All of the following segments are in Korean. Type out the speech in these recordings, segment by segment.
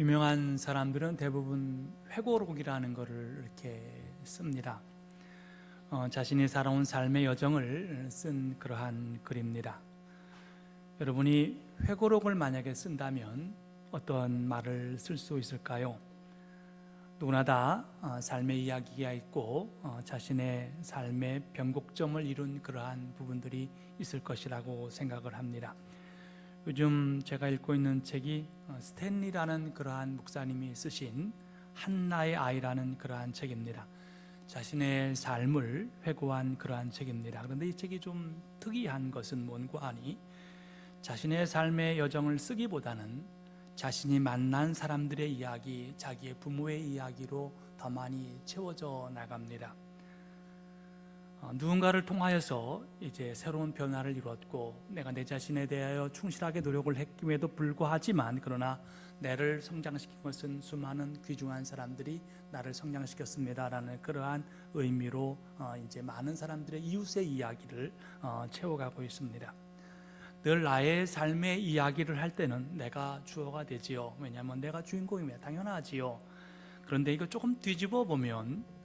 유명한 사람들은 대부분 회고록이라는 것을 이렇게 씁니다. 자신이 살아온 삶의 여정을 쓴 그러한 글입니다. 여러분이 회고록을 만약에 쓴다면 어떤 말을 쓸 수 있을까요? 누구나 다 삶의 이야기가 있고 자신의 삶의 변곡점을 이룬 그러한 부분들이 있을 것이라고 생각을 합니다. 요즘 제가 읽고 있는 책이 스탠리라는 그러한 목사님이 쓰신 한나의 아이라는 그러한 책입니다. 자신의 삶을 회고한 그러한 책입니다. 그런데 이 책이 좀 특이한 것은 뭔가 하니 자신의 삶의 여정을 쓰기보다는 자신이 만난 사람들의 이야기, 자기의 부모의 이야기로 더 많이 채워져 나갑니다. 누군가를 통하여서 이제 새로운 변화를 이뤘고 내가 내 자신에 대하여 충실하게 노력을 했음에도 불구하지만 그러나 나를 성장시킨 것은 수많은 귀중한 사람들이 나를 성장시켰습니다라는 그러한 의미로 이제 많은 사람들의 이웃의 이야기를 채워가고 있습니다. 늘 나의 삶의 이야기를 할 때는 내가 주어가 되지요. 왜냐하면 내가 주인공이면 당연하지요. 그런데 이거 조금 뒤집어 보면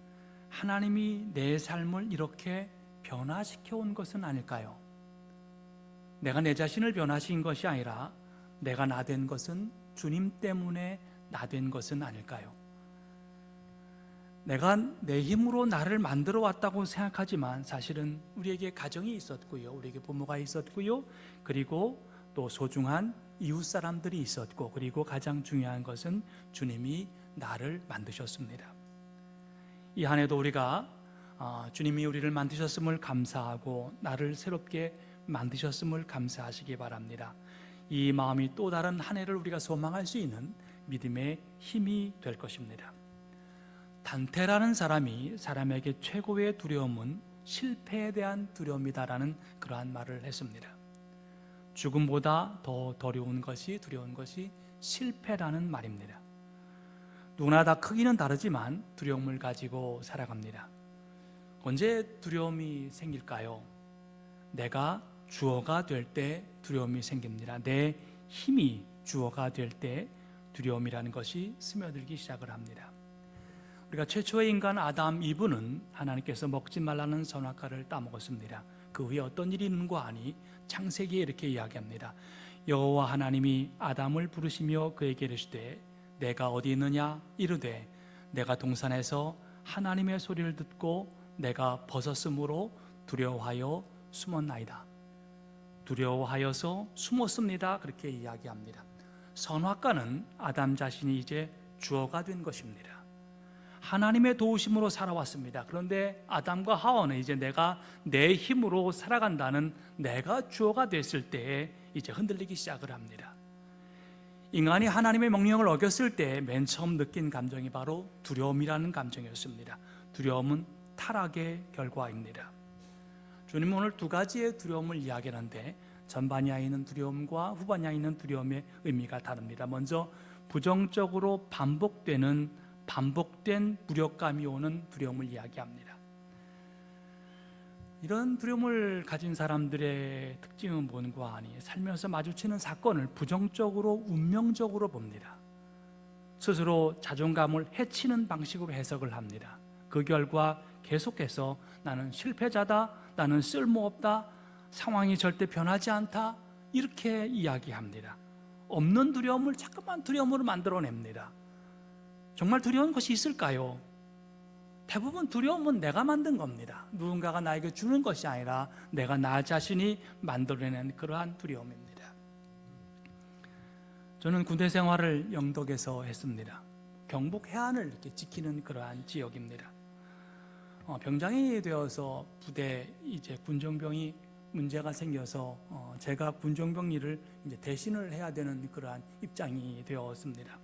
하나님이 내 삶을 이렇게 변화시켜 온 것은 아닐까요? 내가 내 자신을 변화시킨 것이 아니라 내가 나 된 것은 주님 때문에 나 된 것은 아닐까요? 내가 내 힘으로 나를 만들어 왔다고 생각하지만 사실은 우리에게 가정이 있었고요, 우리에게 부모가 있었고요, 그리고 또 소중한 이웃 사람들이 있었고, 그리고 가장 중요한 것은 주님이 나를 만드셨습니다. 이 한 해도 우리가 주님이 우리를 만드셨음을 감사하고 나를 새롭게 만드셨음을 감사하시기 바랍니다. 이 마음이 또 다른 한 해를 우리가 소망할 수 있는 믿음의 힘이 될 것입니다. 단테라는 사람이 사람에게 최고의 두려움은 실패에 대한 두려움이다라는 그러한 말을 했습니다. 죽음보다 더 두려운 것이 실패라는 말입니다. 누구나 다 크기는 다르지만 두려움을 가지고 살아갑니다. 언제 두려움이 생길까요? 내가 주어가 될 때 두려움이 생깁니다. 내 힘이 주어가 될 때 두려움이라는 것이 스며들기 시작을 합니다. 우리가 최초의 인간 아담 이브는 하나님께서 먹지 말라는 선악과를 따먹었습니다. 그 후에 어떤 일이 있는가 하니 창세기에 이렇게 이야기합니다. 여호와 하나님이 아담을 부르시며 그에게 이르시되 내가 어디 있느냐? 이르되 내가 동산에서 하나님의 소리를 듣고 내가 벗었으므로 두려워하여 숨었나이다. 두려워하여서 숨었습니다. 그렇게 이야기합니다. 선악과는 아담 자신이 이제 주어가 된 것입니다. 하나님의 도우심으로 살아왔습니다. 그런데 아담과 하와는 이제 내가 내 힘으로 살아간다는 내가 주어가 됐을 때에 이제 흔들리기 시작을 합니다. 인간이 하나님의 명령을 어겼을 때 맨 처음 느낀 감정이 바로 두려움이라는 감정이었습니다. 두려움은 타락의 결과입니다. 주님은 오늘 두 가지의 두려움을 이야기하는데 전반야에 있는 두려움과 후반야에 있는 두려움의 의미가 다릅니다. 먼저 부정적으로 반복된 무력감이 오는 두려움을 이야기합니다. 이런 두려움을 가진 사람들의 특징은 뭔가 하니 살면서 마주치는 사건을 부정적으로 운명적으로 봅니다. 스스로 자존감을 해치는 방식으로 해석을 합니다. 그 결과 계속해서 나는 실패자다, 나는 쓸모없다, 상황이 절대 변하지 않다, 이렇게 이야기합니다. 없는 두려움을 자꾸만 두려움으로 만들어냅니다. 정말 두려운 것이 있을까요? 대부분 두려움은 내가 만든 겁니다. 누군가가 나에게 주는 것이 아니라 내가 나 자신이 만들어낸 그러한 두려움입니다. 저는 군대 생활을 영덕에서 했습니다. 경북 해안을 이렇게 지키는 그러한 지역입니다. 병장이 되어서 부대 이제 군종병이 문제가 생겨서 제가 군종병 일을 이제 대신을 해야 되는 그러한 입장이 되었습니다.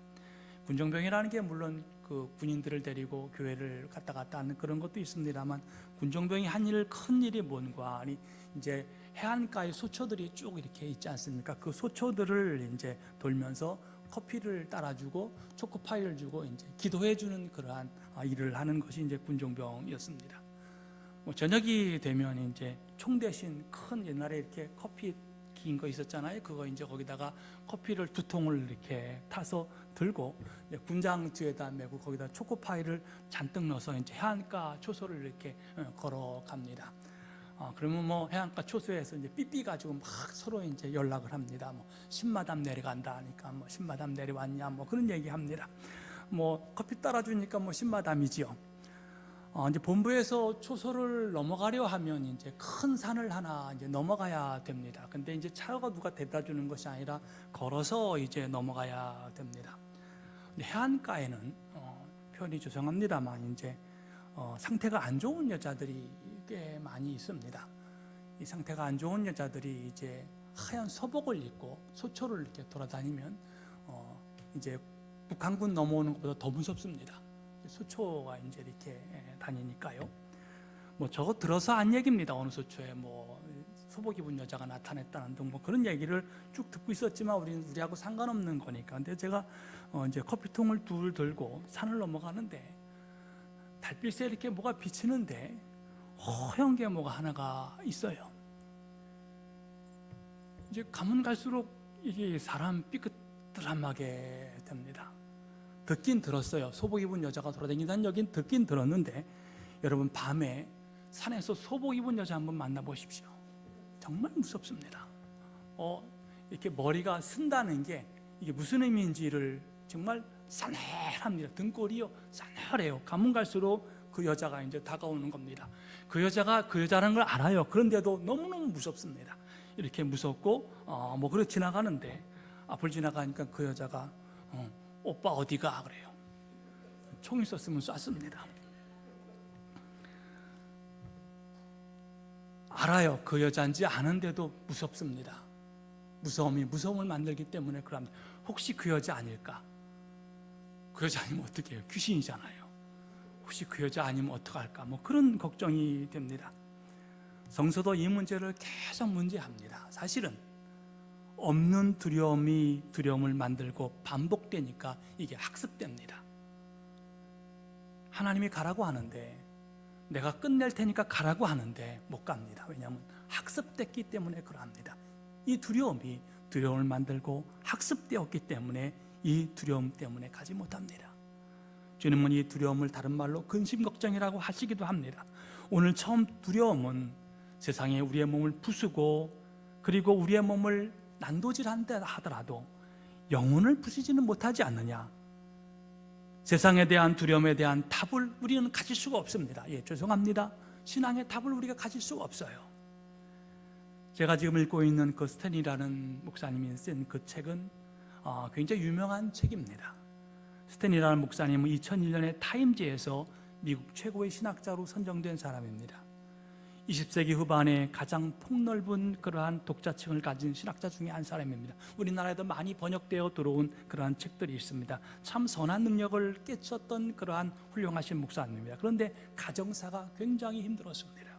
군종병이라는 게 물론 그 군인들을 데리고 교회를 갔다 하는 그런 것도 있습니다만 군종병이 한 일, 큰 일이 뭔가 하니 이제 해안가에 소초들이 쭉 이렇게 있지 않습니까? 그 소초들을 이제 돌면서 커피를 따라주고 초코파이를 주고 이제 기도해주는 그러한 일을 하는 것이 이제 군종병이었습니다. 저녁이 되면 이제 총 대신 큰 옛날에 이렇게 커피 긴 거 있었잖아요. 그거 이제 거기다가 커피를 2통을 이렇게 타서 들고 군장 뒤에다 메고 거기다 초코파이를 잔뜩 넣어서 이제 해안가 초소를 이렇게 걸어갑니다. 그러면 뭐 해안가 초소에서 이제 삐삐 가지고 막 서로 이제 연락을 합니다. 뭐 신마담 내려간다 하니까 뭐 신마담 내려왔냐 뭐 그런 얘기합니다. 뭐 커피 따라주니까 뭐 신마담이지요. 이제 본부에서 초소를 넘어가려 하면 이제 큰 산을 하나 이제 넘어가야 됩니다. 근데 이제 차가 누가 데려다 주는 것이 아니라 걸어서 이제 넘어가야 됩니다. 근데 해안가에는 표현이 죄송합니다만 이제 상태가 안 좋은 여자들이 꽤 많이 있습니다. 이 상태가 안 좋은 여자들이 이제 하얀 소복을 입고 소초를 이렇게 돌아다니면 이제 북한군 넘어오는 것보다 더 무섭습니다. 소초가 이제 이렇게 다니니까요. 뭐 저거 들어서 한 얘기입니다. 어느 소초에 뭐 소복 입은 여자가 나타났다는 등 뭐 그런 얘기를 쭉 듣고 있었지만 우리하고 상관없는 거니까. 근데 제가 이제 커피통을 둘 들고 산을 넘어가는데 달빛에 이렇게 뭐가 비치는데 허연 게 뭐가 하나가 있어요. 이제 가면 갈수록 이게 사람 삐끗드람하게 됩니다. 듣긴 들었어요. 소복 입은 여자가 돌아다니다는 얘기는 듣긴 들었는데 여러분 밤에 산에서 소복 입은 여자 한번 만나보십시오. 정말 무섭습니다. 이렇게 머리가 쓴다는 게 이게 무슨 의미인지를 정말 싸늘합니다. 등골이요 싸늘해요. 가면 갈수록 그 여자가 이제 다가오는 겁니다. 그 여자가 그 여자라는 걸 알아요. 그런데도 너무너무 무섭습니다. 이렇게 무섭고 뭐 그래 지나가는데 앞을 지나가니까 그 여자가 오빠 어디가? 그래요. 총 있었으면 쐈습니다. 알아요. 그 여자인지 아는데도 무섭습니다. 무서움을 만들기 때문에 그럽니다. 혹시 그 여자 아닐까? 그 여자 아니면 어떻게 해요? 귀신이잖아요. 혹시 그 여자 아니면 어떡할까? 뭐 그런 걱정이 됩니다. 성서도 이 문제를 계속 문제합니다. 사실은 없는 두려움이 두려움을 만들고 반복되니까 이게 학습됩니다. 하나님이 가라고 하는데 내가 끝낼 테니까 가라고 하는데 못 갑니다. 왜냐하면 학습됐기 때문에 그러합니다. 이 두려움이 두려움을 만들고 학습되었기 때문에 이 두려움 때문에 가지 못합니다. 주님은 이 두려움을 다른 말로 근심걱정이라고 하시기도 합니다. 오늘 처음 두려움은 세상에 우리의 몸을 부수고 그리고 우리의 몸을 난도질한다 하더라도 영혼을 부수지는 못하지 않느냐. 세상에 대한 두려움에 대한 답을 우리는 가질 수가 없습니다. 죄송합니다. 신앙의 답을 우리가 가질 수가 없어요. 제가 지금 읽고 있는 그 스탠이라는 목사님이 쓴 그 책은 굉장히 유명한 책입니다. 스탠이라는 목사님은 2001년에 타임지에서 미국 최고의 신학자로 선정된 사람입니다. 20세기 후반에 가장 폭넓은 그러한 독자층을 가진 신학자 중에 한 사람입니다. 우리나라에도 많이 번역되어 들어온 그러한 책들이 있습니다. 참 선한 능력을 깨쳤던 그러한 훌륭하신 목사님입니다. 그런데 가정사가 굉장히 힘들었습니다.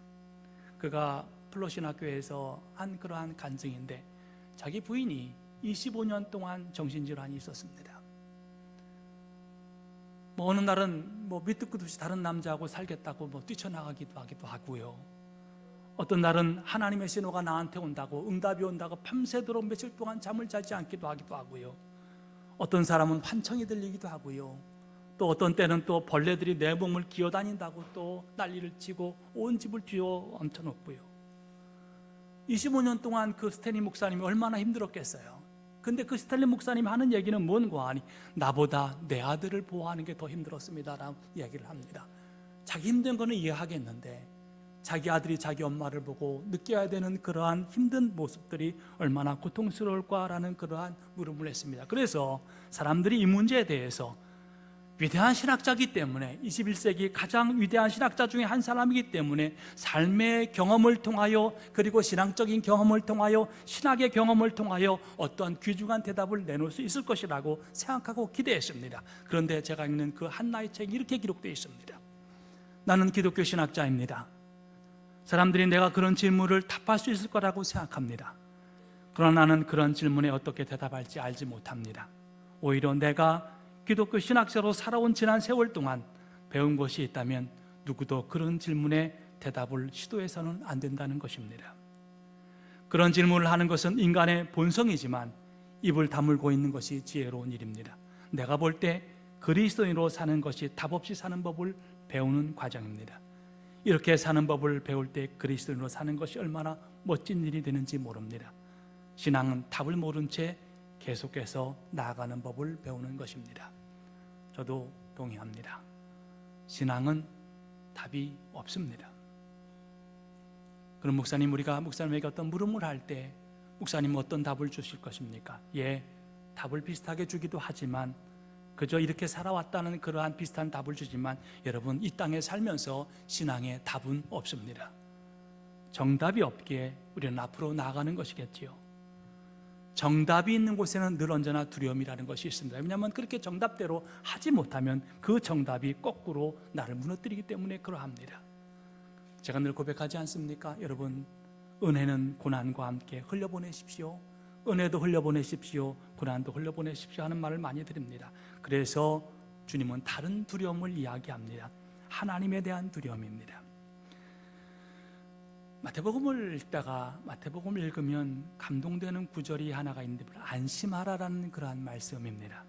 그가 플러신학교에서 한 그러한 간증인데 자기 부인이 25년 동안 정신질환이 있었습니다. 어느 날은 밑도 끝도 없이 다른 남자하고 살겠다고 뛰쳐나가기도 하기도 하고요. 어떤 날은 하나님의 신호가 나한테 온다고 응답이 온다고 밤새도록 며칠 동안 잠을 자지 않기도 하기도 하고요. 어떤 사람은 환청이 들리기도 하고요. 또 어떤 때는 또 벌레들이 내 몸을 기어다닌다고 또 난리를 치고 온 집을 뒤어 얹혀놓고요. 25년 동안 그 스탠리 목사님이 얼마나 힘들었겠어요. 근데 그 스탠리 목사님이 하는 얘기는 뭔가 하니 나보다 내 아들을 보호하는 게 더 힘들었습니다라고 이야기를 합니다. 자기 힘든 거는 이해하겠는데 자기 아들이 자기 엄마를 보고 느껴야 되는 그러한 힘든 모습들이 얼마나 고통스러울까라는 그러한 물음을 했습니다. 그래서 사람들이 이 문제에 대해서 위대한 신학자이기 때문에 21세기 가장 위대한 신학자 중에 한 사람이기 때문에 삶의 경험을 통하여 그리고 신앙적인 경험을 통하여 신학의 경험을 통하여 어떠한 귀중한 대답을 내놓을 수 있을 것이라고 생각하고 기대했습니다. 그런데 제가 읽는 그 한나의 책이 이렇게 기록되어 있습니다. 나는 기독교 신학자입니다. 사람들이 내가 그런 질문을 답할 수 있을 거라고 생각합니다. 그러나 나는 그런 질문에 어떻게 대답할지 알지 못합니다. 오히려 내가 기독교 신학자로 살아온 지난 세월 동안 배운 것이 있다면 누구도 그런 질문에 대답을 시도해서는 안 된다는 것입니다. 그런 질문을 하는 것은 인간의 본성이지만 입을 다물고 있는 것이 지혜로운 일입니다. 내가 볼 때 그리스도인으로 사는 것이 답 없이 사는 법을 배우는 과정입니다. 이렇게 사는 법을 배울 때 그리스도인으로 사는 것이 얼마나 멋진 일이 되는지 모릅니다. 신앙은 답을 모른 채 계속해서 나아가는 법을 배우는 것입니다. 저도 동의합니다. 신앙은 답이 없습니다. 그럼 목사님, 우리가 목사님에게 어떤 물음을 할 때 목사님은 어떤 답을 주실 것입니까? 예, 답을 비슷하게 주기도 하지만 그저 이렇게 살아왔다는 그러한 비슷한 답을 주지만 여러분, 이 땅에 살면서 신앙의 답은 없습니다. 정답이 없기에 우리는 앞으로 나아가는 것이겠지요. 정답이 있는 곳에는 늘 언제나 두려움이라는 것이 있습니다. 왜냐하면 그렇게 정답대로 하지 못하면 그 정답이 거꾸로 나를 무너뜨리기 때문에 그러합니다. 제가 늘 고백하지 않습니까? 여러분, 은혜는 고난과 함께 흘려보내십시오. 은혜도 흘려보내십시오. 고난도 흘려보내십시오 하는 말을 많이 드립니다. 그래서 주님은 다른 두려움을 이야기합니다. 하나님에 대한 두려움입니다. 마태복음을 읽다가 마태복음을 읽으면 감동되는 구절이 하나가 있는데 안심하라라는 그러한 말씀입니다.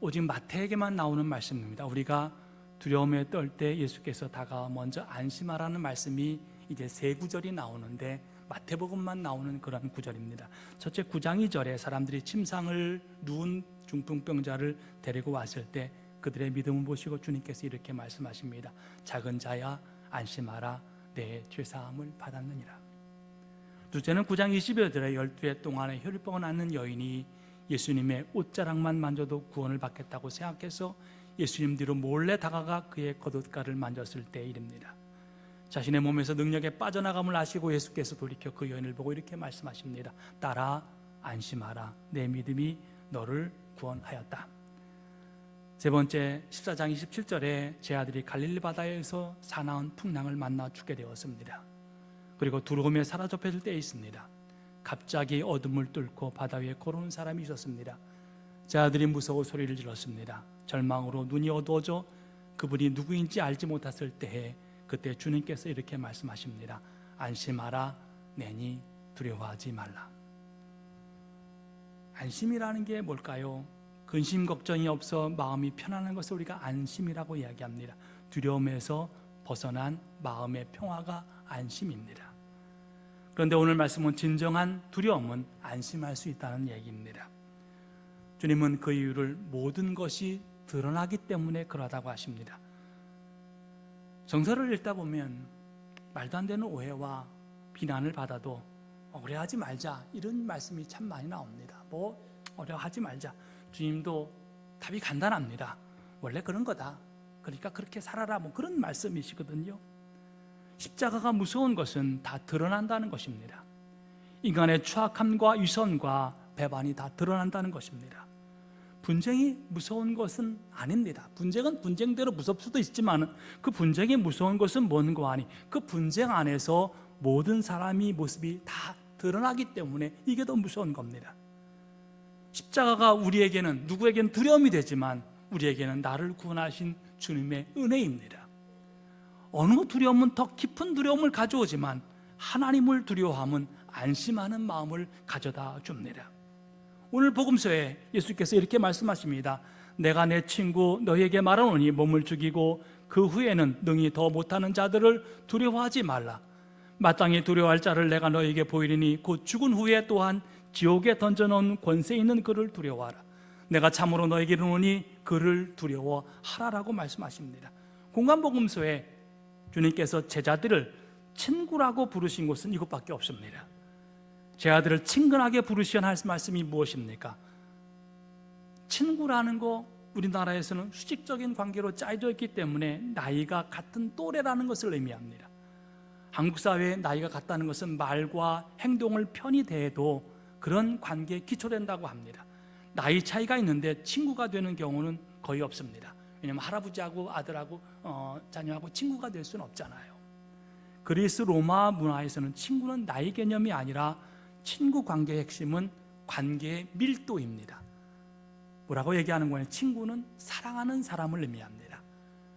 오직 마태에게만 나오는 말씀입니다. 우리가 두려움에 떨 때 예수께서 다가와 먼저 안심하라는 말씀이 이제 세 구절이 나오는데 마태복음만 나오는 그런 구절입니다. 첫째 9장 2절에 사람들이 침상을 누운 중풍병자를 데리고 왔을 때 그들의 믿음을 보시고 주님께서 이렇게 말씀하십니다. 작은 자야 안심하라, 내 죄사함을 받았느니라. 둘째는 9장 20절에 12해 동안에 혈병을 앓는 여인이 예수님의 옷자락만 만져도 구원을 받겠다고 생각해서 예수님 뒤로 몰래 다가가 그의 겉옷가를 만졌을 때 일입니다. 자신의 몸에서 능력에 빠져나감을 아시고 예수께서 돌이켜 그 여인을 보고 이렇게 말씀하십니다. 딸아, 안심하라, 내 믿음이 너를 구원하였다. 세 번째 14장 27절에 제 아들이 갈릴리 바다에서 사나운 풍랑을 만나 죽게 되었습니다. 그리고 두려움에 사로잡혔을 때에 있습니다. 갑자기 어둠을 뚫고 바다 위에 걸어오는 사람이 있었습니다. 제 아들이 무서워 소리를 질렀습니다. 절망으로 눈이 어두워져 그분이 누구인지 알지 못했을 때에 그때 주님께서 이렇게 말씀하십니다. 안심하라, 내니 두려워하지 말라. 안심이라는 게 뭘까요? 근심 걱정이 없어 마음이 편안한 것을 우리가 안심이라고 이야기합니다. 두려움에서 벗어난 마음의 평화가 안심입니다. 그런데 오늘 말씀은 진정한 두려움은 안심할 수 있다는 얘기입니다. 주님은 그 이유를 모든 것이 드러나기 때문에 그러하다고 하십니다. 정서를 읽다 보면 말도 안 되는 오해와 비난을 받아도 어려워하지 말자 이런 말씀이 참 많이 나옵니다. 어려워하지 말자. 주님도 답이 간단합니다. 원래 그런 거다. 그러니까 그렇게 살아라. 그런 말씀이시거든요. 십자가가 무서운 것은 다 드러난다는 것입니다. 인간의 추악함과 위선과 배반이 다 드러난다는 것입니다. 분쟁이 무서운 것은 아닙니다. 분쟁은 분쟁대로 무섭을 수도 있지만 그 분쟁이 무서운 것은 뭔고 하니 그 분쟁 안에서 모든 사람의 모습이 다 드러나기 때문에 이게 더 무서운 겁니다. 십자가가 우리에게는 누구에게는 두려움이 되지만 우리에게는 나를 구원하신 주님의 은혜입니다. 어느 두려움은 더 깊은 두려움을 가져오지만 하나님을 두려워함은 안심하는 마음을 가져다 줍니다. 오늘 복음서에 예수께서 이렇게 말씀하십니다. 내가 내 친구 너희에게 말하노니 몸을 죽이고 그 후에는 능히 더 못하는 자들을 두려워하지 말라. 마땅히 두려워할 자를 내가 너희에게 보이리니 곧 죽은 후에 또한 지옥에 던져놓은 권세 있는 그를 두려워하라. 내가 참으로 너희에게 이르노니 그를 두려워하라라고 말씀하십니다. 공간복음서에 주님께서 제자들을 친구라고 부르신 곳은 이것밖에 없습니다. 제 아들을 친근하게 부르시는 말씀이 무엇입니까? 친구라는 거 우리나라에서는 수직적인 관계로 짜여져 있기 때문에 나이가 같은 또래라는 것을 의미합니다. 한국 사회에 나이가 같다는 것은 말과 행동을 편히 대해도 그런 관계에 기초된다고 합니다. 나이 차이가 있는데 친구가 되는 경우는 거의 없습니다. 왜냐하면 할아버지하고 아들하고 자녀하고 친구가 될 수는 없잖아요. 그리스 로마 문화에서는 친구는 나이 개념이 아니라 친구 관계의 핵심은 관계의 밀도입니다. 뭐라고 얘기하는 거예요? 친구는 사랑하는 사람을 의미합니다.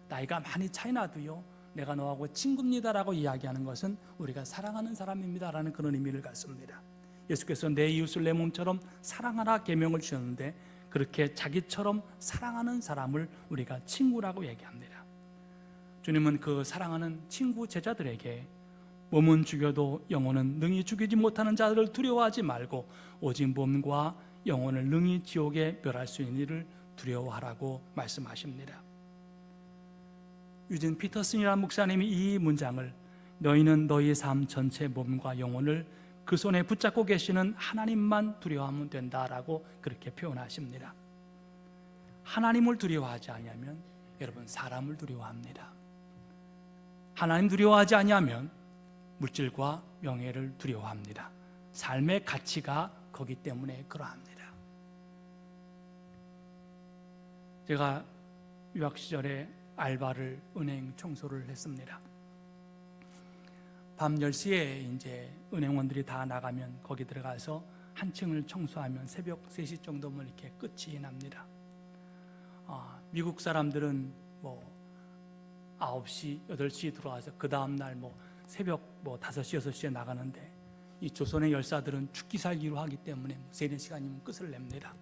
나이가 많이 차이 나도요, 내가 너하고 친구입니다라고 이야기하는 것은 우리가 사랑하는 사람입니다라는 그런 의미를 갖습니다. 예수께서 내 이웃을 내 몸처럼 사랑하라 계명을 주셨는데 그렇게 자기처럼 사랑하는 사람을 우리가 친구라고 얘기합니다. 주님은 그 사랑하는 친구 제자들에게 몸은 죽여도 영혼은 능히 죽이지 못하는 자들을 두려워하지 말고 오직 몸과 영혼을 능히 지옥에 멸할 수 있는 일을 두려워하라고 말씀하십니다. 유진 피터슨이라는 목사님이 이 문장을 너희는 너희의 삶 전체 몸과 영혼을 그 손에 붙잡고 계시는 하나님만 두려워하면 된다라고 그렇게 표현하십니다. 하나님을 두려워하지 아니하면 여러분 사람을 두려워합니다. 하나님 두려워하지 아니하면 물질과 명예를 두려워합니다. 삶의 가치가 거기 때문에 그러합니다. 제가 유학 시절에 알바를 은행 청소를 했습니다. 밤 10시에 이제 은행원들이 다 나가면 거기 들어가서 한 층을 청소하면 새벽 3시 정도면 이렇게 끝이 납니다. 미국 사람들은 9시, 8시 들어와서 그 다음날 새벽 5시, 6시에 나가는데 이 조선의 열사들은 죽기 살기로 하기 때문에 3-4시간이면 끝을 냅니다.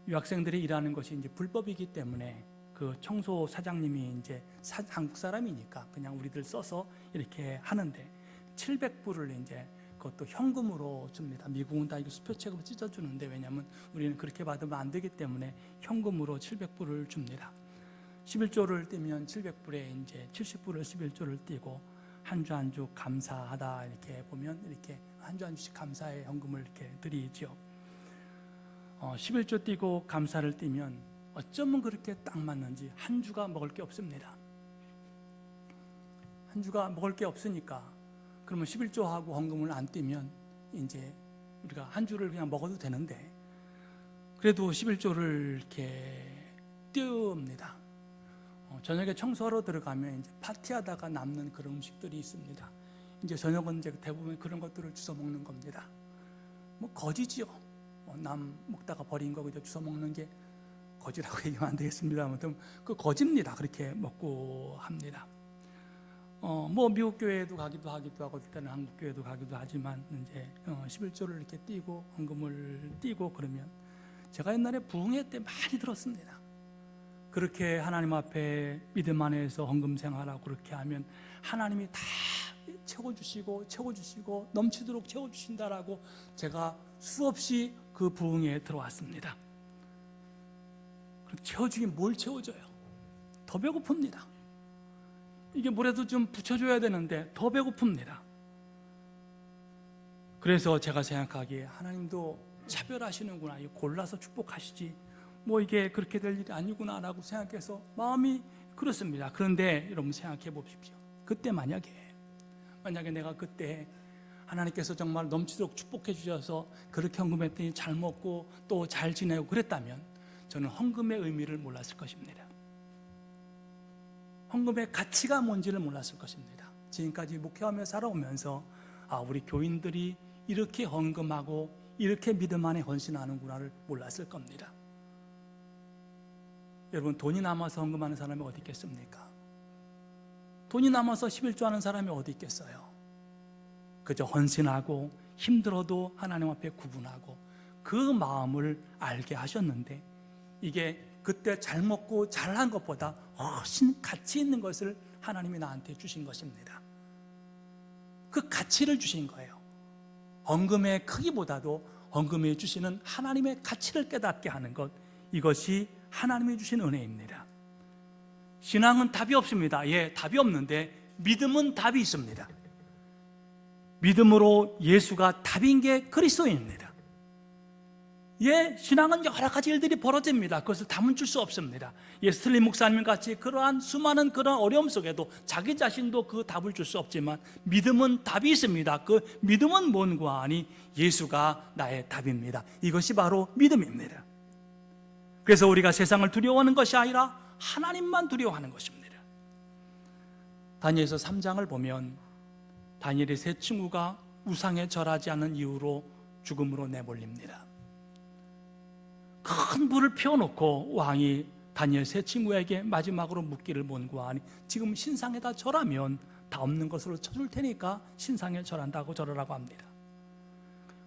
유학생들이 일하는 것이 이제 불법이기 때문에 그 청소 사장님이 이제 한국 사람이니까 그냥 우리들 써서 이렇게 하는데 700불을 이제 그것도 현금으로 줍니다. 미국은 다 이거 수표책으로 찢어주는데 왜냐하면 우리는 그렇게 받으면 안 되기 때문에 현금으로 700불을 줍니다. 11조를 띄면 700불에 이제 70불을 11조를 띄고 한 주 한 주 감사하다 이렇게 보면 이렇게 한 주 한 주씩 감사의 현금을 이렇게 드리죠. 11조 띄고 감사를 띄면 어쩌면 그렇게 딱 맞는지 한 주가 먹을 게 없습니다. 한 주가 먹을 게 없으니까 그러면 11조하고 헌금을 안 띄면 이제 우리가 한 주를 그냥 먹어도 되는데 그래도 11조를 이렇게 띄웁니다. 저녁에 청소하러 들어가면 이제 파티하다가 남는 그런 음식들이 있습니다. 이제 저녁은 이제 대부분 그런 것들을 주워 먹는 겁니다. 거지지요. 남 먹다가 버린 거 그저 주워 먹는 게 거지라고 얘기하면 안 되겠습니다. 아무튼 그 거지입니다. 그렇게 먹고 합니다. 미국 교회에도 가기도 하고 때는 한국 교회도 가기도 하지만 이제 11조를 이렇게 띄고 헌금을 띄고 그러면 제가 옛날에 부흥회 때 많이 들었습니다. 그렇게 하나님 앞에 믿음 안에서 헌금 생활하고 그렇게 하면 하나님이 다 채워주시고 넘치도록 채워주신다라고 제가 수없이 그 부흥회에 들어왔습니다. 채워주긴 뭘 채워줘요? 더 배고픕니다. 이게 뭐라도 좀 붙여줘야 되는데 더 배고픕니다. 그래서 제가 생각하기에 하나님도 차별하시는구나, 골라서 축복하시지 이게 그렇게 될 일이 아니구나 라고 생각해서 마음이 그렇습니다. 그런데 여러분 생각해 보십시오. 그때 만약에 내가 그때 하나님께서 정말 넘치도록 축복해 주셔서 그렇게 헌금했더니 잘 먹고 또 잘 지내고 그랬다면 저는 헌금의 의미를 몰랐을 것입니다. 헌금의 가치가 뭔지를 몰랐을 것입니다. 지금까지 목회하며 살아오면서 우리 교인들이 이렇게 헌금하고 이렇게 믿음 안에 헌신하는구나를 몰랐을 겁니다. 여러분 돈이 남아서 헌금하는 사람이 어디 있겠습니까? 돈이 남아서 11조 하는 사람이 어디 있겠어요? 그저 헌신하고 힘들어도 하나님 앞에 구분하고 그 마음을 알게 하셨는데 이게 그때 잘 먹고 잘한 것보다 훨씬 가치 있는 것을 하나님이 나한테 주신 것입니다. 그 가치를 주신 거예요. 헌금의 크기보다도 헌금이 주시는 하나님의 가치를 깨닫게 하는 것, 이것이 하나님이 주신 은혜입니다. 신앙은 답이 없습니다. 답이 없는데 믿음은 답이 있습니다. 믿음으로 예수가 답인 게 그리스도입니다. 신앙은 여러 가지 일들이 벌어집니다. 그것을 다 멈출 수 없습니다. 스틀린 목사님 같이 그러한 수많은 그런 어려움 속에도 자기 자신도 그 답을 줄 수 없지만 믿음은 답이 있습니다. 그 믿음은 뭔가 하니 예수가 나의 답입니다. 이것이 바로 믿음입니다. 그래서 우리가 세상을 두려워하는 것이 아니라 하나님만 두려워하는 것입니다. 다니엘서 3장을 보면 다니엘의 세 친구가 우상에 절하지 않는 이유로 죽음으로 내몰립니다. 큰 불을 피워놓고 왕이 다니엘 세 친구에게 마지막으로 묻기를 본고하니 지금 신상에다 절하면 다 없는 것으로 쳐줄 테니까 신상에 절한다고 절하라고 합니다.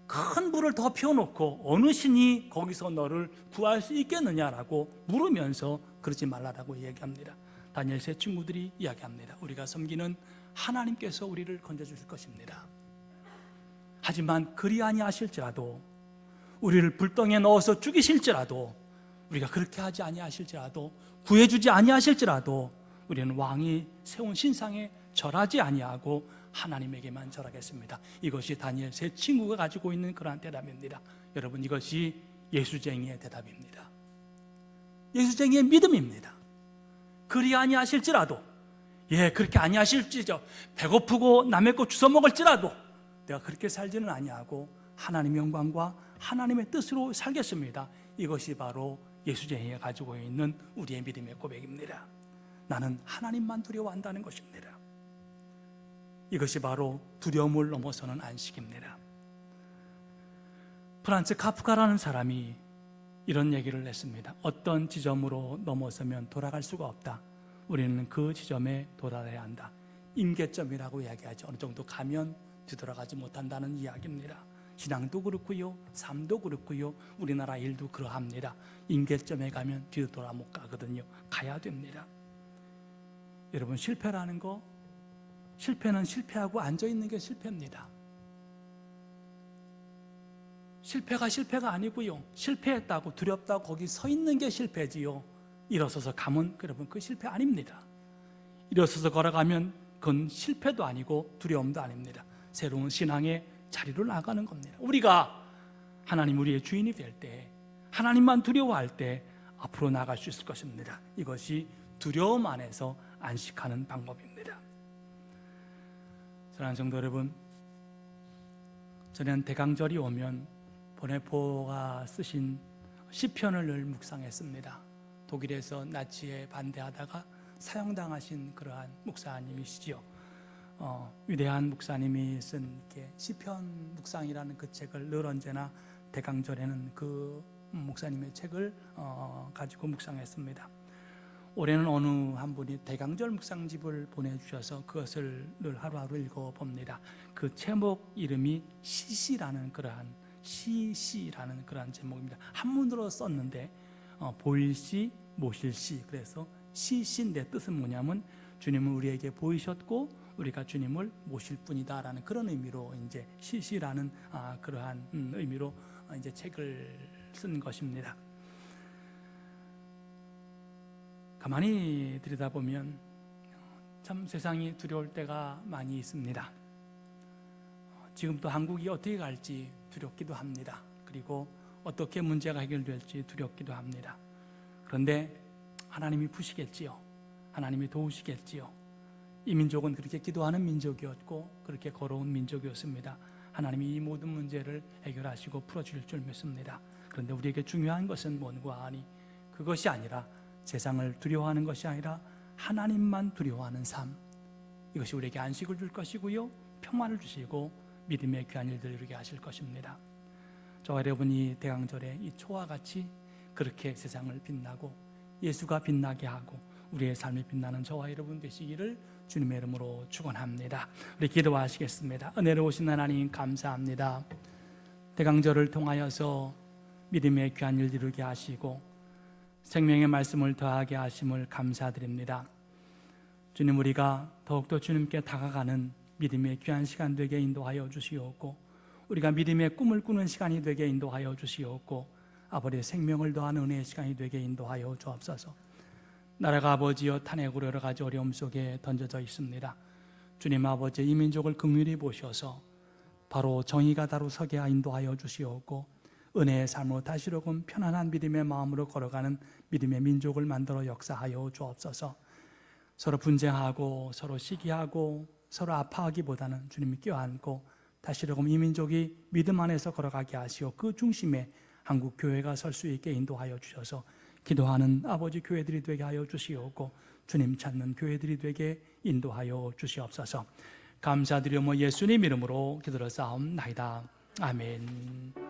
큰 불을 더 피워놓고 어느 신이 거기서 너를 구할 수 있겠느냐라고 물으면서 그러지 말라라고 이야기합니다. 다니엘 세 친구들이 이야기합니다. 우리가 섬기는 하나님께서 우리를 건져주실 것입니다. 하지만 그리 아니하실지라도, 우리를 불덩이에 넣어서 죽이실지라도, 우리가 그렇게 하지 아니하실지라도, 구해주지 아니하실지라도 우리는 왕이 세운 신상에 절하지 아니하고 하나님에게만 절하겠습니다. 이것이 다니엘 세 친구가 가지고 있는 그러한 대답입니다. 여러분, 이것이 예수쟁이의 대답입니다. 예수쟁이의 믿음입니다. 그리 아니하실지라도, 그렇게 아니하실지죠. 배고프고 남의 것 주워 먹을지라도 내가 그렇게 살지는 아니하고 하나님의 영광과 하나님의 뜻으로 살겠습니다. 이것이 바로 예수쟁이가 가지고 있는 우리의 믿음의 고백입니다. 나는 하나님만 두려워한다는 것입니다. 이것이 바로 두려움을 넘어서는 안식입니다. 프란츠 카프카라는 사람이 이런 얘기를 했습니다. 어떤 지점으로 넘어서면 돌아갈 수가 없다. 우리는 그 지점에 도달해야 한다. 임계점이라고 이야기하죠. 어느 정도 가면 뒤돌아가지 못한다는 이야기입니다. 신앙도 그렇고요, 삶도 그렇고요, 우리나라 일도 그러합니다. 임계점에 가면 뒤돌아 못 가거든요. 가야 됩니다. 여러분, 실패라는 거, 실패는 실패하고 앉아있는 게 실패입니다. 실패가 실패가 아니고요, 실패했다고 두렵다고 거기 서 있는 게 실패지요. 일어서서 가면 여러분 그 실패 아닙니다. 일어서서 걸어가면 그건 실패도 아니고 두려움도 아닙니다. 새로운 신앙의 자리로 나가는 겁니다. 우리가 하나님 우리의 주인이 될 때, 하나님만 두려워할 때 앞으로 나갈 수 있을 것입니다. 이것이 두려움 안에서 안식하는 방법입니다. 사랑하는 성도 여러분, 저는 대강절이 오면 보네포가 쓰신 시편을 늘 묵상했습니다. 독일에서 나치에 반대하다가 사형당하신 그러한 목사님이시지요. 위대한 목사님이 쓴 이렇게 시편 묵상이라는 그 책을 늘 언제나 대강절에는 그 목사님의 책을 가지고 묵상했습니다. 올해는 어느 한 분이 대강절 묵상집을 보내주셔서 그것을 늘 하루하루 읽어봅니다. 그 제목 이름이 시시라는 그러한 시시라는 그러한 제목입니다. 한문으로 썼는데 보일시 모실시, 그래서 시시인데 뜻은 뭐냐면 주님은 우리에게 보이셨고 우리가 주님을 모실 뿐이다라는 그런 의미로 이제 시시라는 그러한 의미로 이제 책을 쓴 것입니다. 가만히 들여다보면 참 세상이 두려울 때가 많이 있습니다. 지금 또 한국이 어떻게 갈지 두렵기도 합니다. 그리고 어떻게 문제가 해결될지 두렵기도 합니다. 그런데 하나님이 푸시겠지요. 하나님이 도우시겠지요. 이 민족은 그렇게 기도하는 민족이었고 그렇게 걸어온 민족이었습니다. 하나님이 이 모든 문제를 해결하시고 풀어줄 줄 믿습니다. 그런데 우리에게 중요한 것은 뭔가 하니 그것이 아니라 세상을 두려워하는 것이 아니라 하나님만 두려워하는 삶, 이것이 우리에게 안식을 줄 것이고요, 평안을 주시고 믿음의 귀한 일들을 이루게 하실 것입니다. 저와 여러분이 대강절에 이 초와 같이 그렇게 세상을 빛나고 예수가 빛나게 하고 우리의 삶이 빛나는 저와 여러분 되시기를 주님의 이름으로 축원합니다. 우리 기도하시겠습니다. 은혜로우신 하나님 감사합니다. 대강절을 통하여서 믿음의 귀한 일 이루게 하시고 생명의 말씀을 더하게 하심을 감사드립니다. 주님, 우리가 더욱더 주님께 다가가는 믿음의 귀한 시간 되게 인도하여 주시옵고 우리가 믿음의 꿈을 꾸는 시간이 되게 인도하여 주시옵고 아버지의 생명을 더하는 은혜의 시간이 되게 인도하여 주옵소서. 나라가 아버지여 탄핵으로 여러 가지 어려움 속에 던져져 있습니다. 주님 아버지, 이 민족을 긍휼히 보셔서 바로 정의가 다루 서게 인도하여 주시옵고 은혜의 삶으로 다시로금 편안한 믿음의 마음으로 걸어가는 믿음의 민족을 만들어 역사하여 주옵소서. 서로 분쟁하고 서로 시기하고 서로 아파하기보다는 주님이 껴안고 다시로금 이 민족이 믿음 안에서 걸어가게 하시오 그 중심에 한국 교회가 설 수 있게 인도하여 주셔서 기도하는 아버지 교회들이 되게 하여 주시옵고 주님 찾는 교회들이 되게 인도하여 주시옵소서. 감사드리며 예수님 이름으로 기도를 싸움나이다. 아멘.